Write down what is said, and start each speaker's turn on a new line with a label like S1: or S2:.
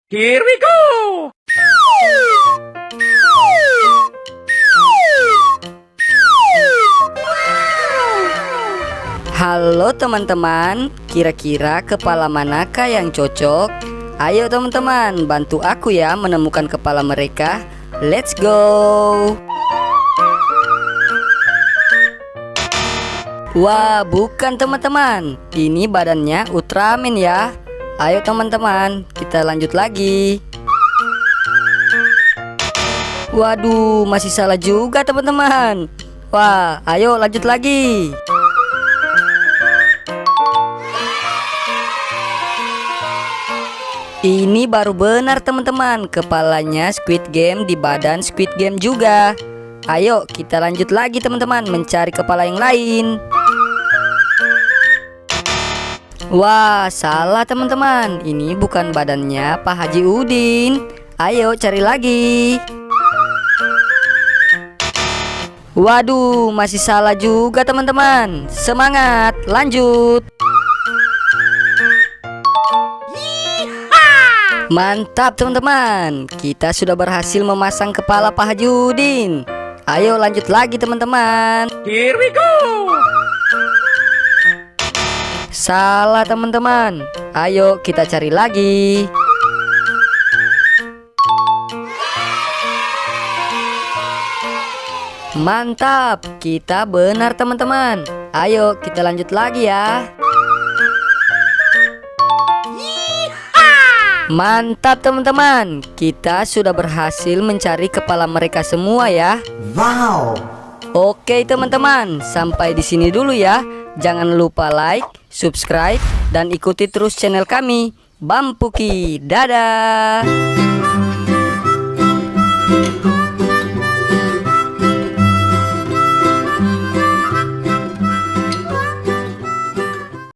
S1: Here we go!
S2: Halo teman-teman, kira-kira kepala manakah yang cocok? Ayo teman-teman, bantu aku ya menemukan kepala mereka. Let's go! Wah, bukan teman-teman. Ini badannya Ultraman ya. Ayo teman-teman, kita lanjut lagi. Waduh, masih salah juga teman-teman. Wah, ayo lanjut lagi. Ini baru benar teman-teman. Kepalanya Squid Game di badan Squid Game juga. Ayo kita lanjut lagi teman-teman, mencari kepala yang lain. Wah, salah teman-teman. Ini bukan badannya Pak Haji Udin. Ayo cari lagi. Waduh, masih salah juga teman-teman. Semangat, lanjut. Mantap teman-teman. Kita sudah berhasil memasang kepala Pak Haji Udin. Ayo lanjut lagi teman-teman.
S1: Here we go!
S2: Salah teman-teman. Ayo kita cari lagi. Mantap, kita benar teman-teman. Ayo kita lanjut lagi ya. Mantap teman-teman. Kita sudah berhasil mencari kepala mereka semua ya.
S3: Wow.
S2: Oke teman-teman, sampai di sini dulu ya. Jangan lupa like, subscribe, dan ikuti terus channel kami, Bampuki. Dadah.